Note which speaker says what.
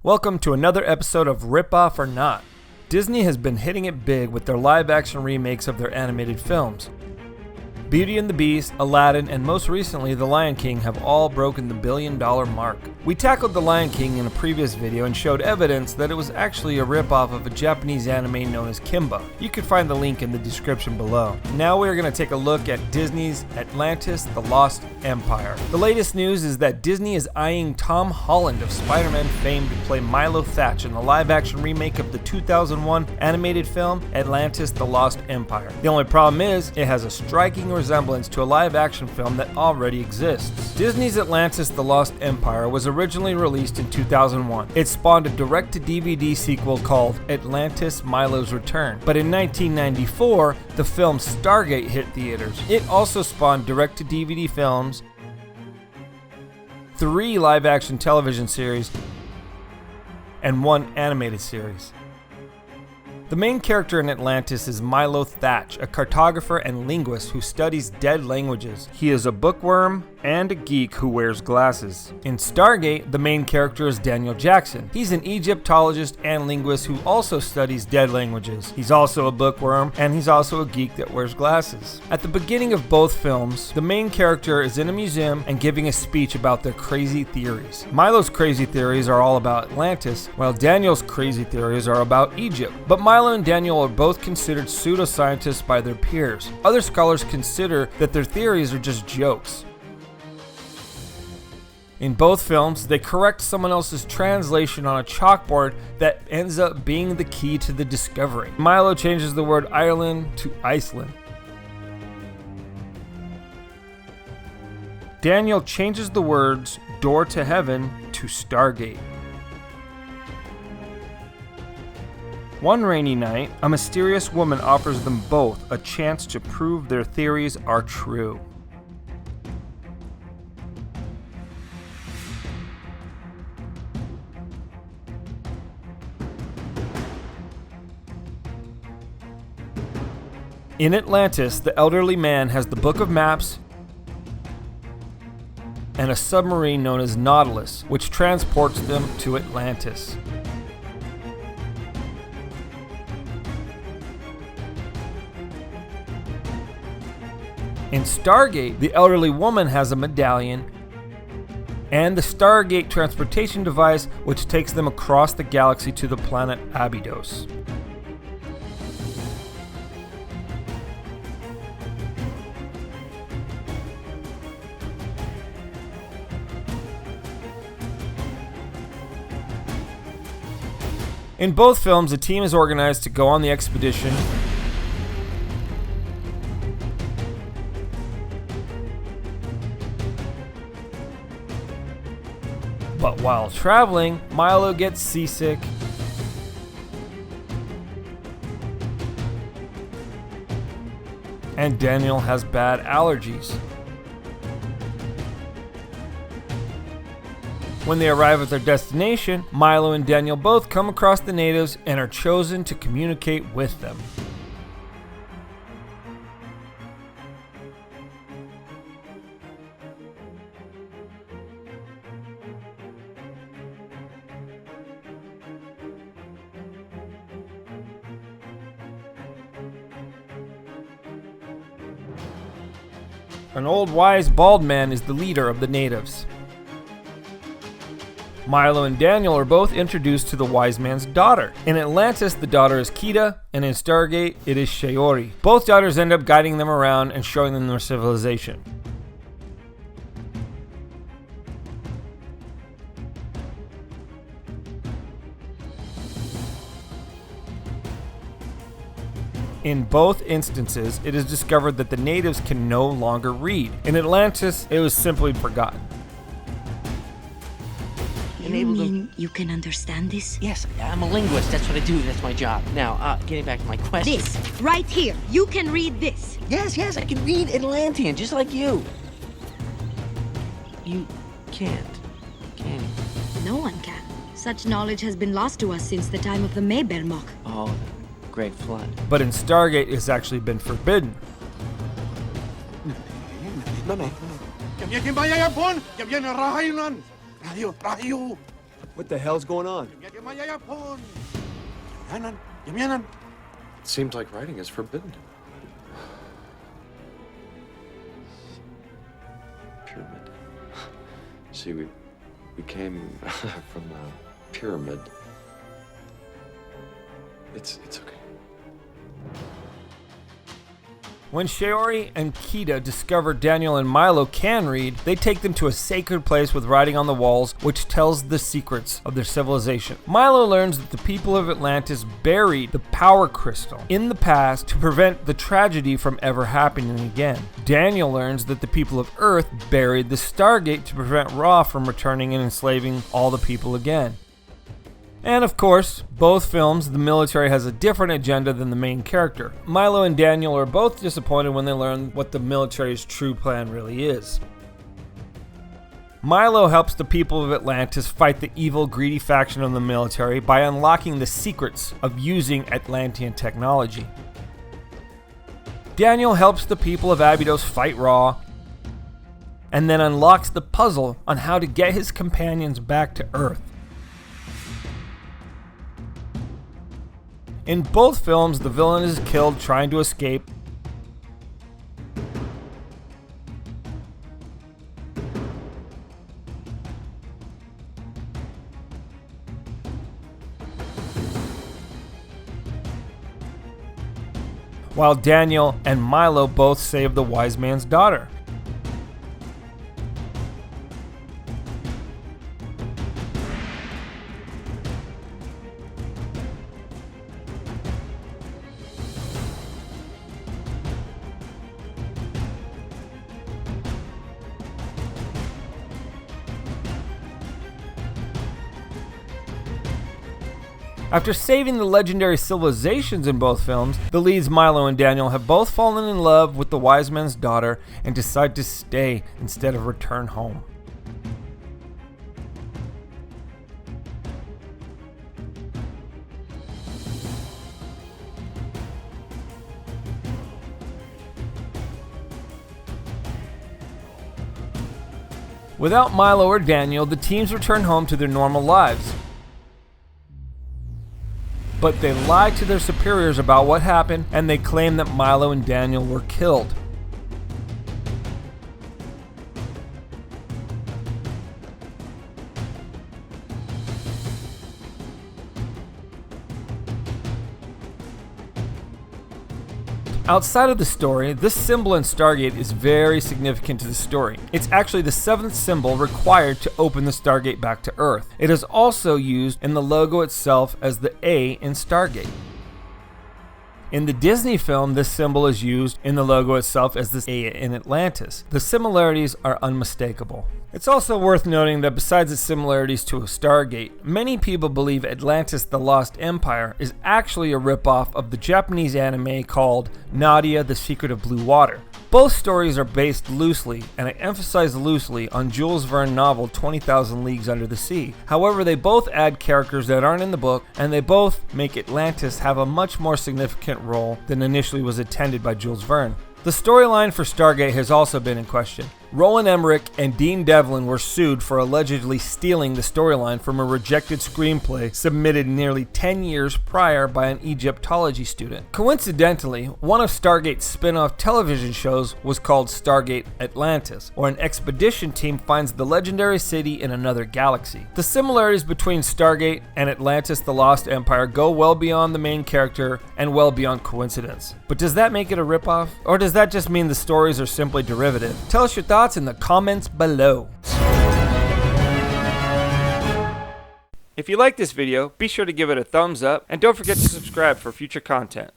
Speaker 1: Welcome to another episode of Rip Off or Not. Disney has been hitting it big with their live-action remakes of their animated films. Beauty and the Beast, Aladdin, and most recently The Lion King have all broken the billion-dollar mark. We tackled The Lion King in a previous video and showed evidence that it was actually a rip-off of a Japanese anime known as Kimba. You can find the link in the description below. Now we're going to take a look at Disney's Atlantis, The Lost Empire. The latest news is that Disney is eyeing Tom Holland of Spider-Man fame to play Milo Thatch in the live-action remake of the 2001 animated film Atlantis, The Lost Empire. The only problem is, it has a striking resemblance to a live-action film that already exists. Disney's Atlantis, The Lost Empire was originally released in 2001. It spawned a direct-to-DVD sequel called Atlantis, Milo's Return. But in 1994, the film Stargate hit theaters. It also spawned direct-to-DVD films, 3 live-action television series, and 1 animated series. The main character in Atlantis is Milo Thatch, a cartographer and linguist who studies dead languages. He is a bookworm and a geek who wears glasses. In Stargate, the main character is Daniel Jackson. He's an Egyptologist and linguist who also studies dead languages. He's also a bookworm, and he's also a geek that wears glasses. At the beginning of both films, the main character is in a museum and giving a speech about their crazy theories. Milo's crazy theories are all about Atlantis, while Daniel's crazy theories are about Egypt. But Milo and Daniel are both considered pseudoscientists by their peers. Other scholars consider that their theories are just jokes. In both films, they correct someone else's translation on a chalkboard that ends up being the key to the discovery. Milo changes the word Ireland to Iceland. Daniel changes the words door to heaven to Stargate. One rainy night, a mysterious woman offers them both a chance to prove their theories are true. In Atlantis, the elderly man has the Book of Maps and a submarine known as Nautilus, which transports them to Atlantis. In Stargate, the elderly woman has a medallion and the Stargate transportation device, which takes them across the galaxy to the planet Abydos. In both films, a team is organized to go on the expedition but while traveling, Milo gets seasick and Daniel has bad allergies. When they arrive at their destination, Milo and Daniel both come across the natives and are chosen to communicate with them. An old wise bald man is the leader of the natives. Milo and Daniel are both introduced to the wise man's daughter. In Atlantis, the daughter is Kida, and in Stargate, it is Shaori. Both daughters end up guiding them around and showing them their civilization. In both instances, it is discovered that the natives can no longer read. In Atlantis, it was simply forgotten.
Speaker 2: You mean you can understand this?
Speaker 3: Yes, I'm a linguist. That's what I do. That's my job. Now, getting back to my question.
Speaker 2: This, right here. You can read this.
Speaker 3: Yes, I can read Atlantean, just like you. You can't, can you?
Speaker 2: No one can. Such knowledge has been lost to us since the time of the Maybermok.
Speaker 3: Oh, the Great Flood.
Speaker 1: But in Stargate, it's actually been forbidden.
Speaker 4: What the hell's going on?
Speaker 5: It seems like writing is forbidden. Pyramid. See, we came from a pyramid. It's okay.
Speaker 1: When Shiori and Kita discover Daniel and Milo can read, they take them to a sacred place with writing on the walls, which tells the secrets of their civilization. Milo learns that the people of Atlantis buried the power crystal in the past to prevent the tragedy from ever happening again. Daniel learns that the people of Earth buried the Stargate to prevent Ra from returning and enslaving all the people again. And of course, both films, the military has a different agenda than the main character. Milo and Daniel are both disappointed when they learn what the military's true plan really is. Milo helps the people of Atlantis fight the evil, greedy faction of the military by unlocking the secrets of using Atlantean technology. Daniel helps the people of Abydos fight Ra, and then unlocks the puzzle on how to get his companions back to Earth. In both films, the villain is killed trying to escape, while Daniel and Milo both save the wise man's daughter. After saving the legendary civilizations in both films, the leads Milo and Daniel have both fallen in love with the wise man's daughter and decide to stay instead of return home. Without Milo or Daniel, the teams return home to their normal lives. But they lie to their superiors about what happened, and they claim that Milo and Daniel were killed. Outside of the story, this symbol in Stargate is very significant to the story. It's actually the 7th symbol required to open the Stargate back to Earth. It is also used in the logo itself as the A in Stargate. In the Disney film, this symbol is used in the logo itself as the A in Atlantis. The similarities are unmistakable. It's also worth noting that besides its similarities to a Stargate, many people believe Atlantis the Lost Empire is actually a ripoff of the Japanese anime called Nadia the Secret of Blue Water. Both stories are based loosely, and I emphasize loosely, on Jules Verne novel 20,000 Leagues Under the Sea. However, they both add characters that aren't in the book, and they both make Atlantis have a much more significant role than initially was intended by Jules Verne. The storyline for Stargate has also been in question. Roland Emmerich and Dean Devlin were sued for allegedly stealing the storyline from a rejected screenplay submitted nearly 10 years prior by an Egyptology student. Coincidentally, one of Stargate's spin-off television shows was called Stargate Atlantis, where an expedition team finds the legendary city in another galaxy. The similarities between Stargate and Atlantis the Lost Empire go well beyond the main character and well beyond coincidence. But does that make it a ripoff? Or does that just mean the stories are simply derivative? Tell us your thoughts in the comments below. If you like this video, be sure to give it a thumbs up and don't forget to subscribe for future content.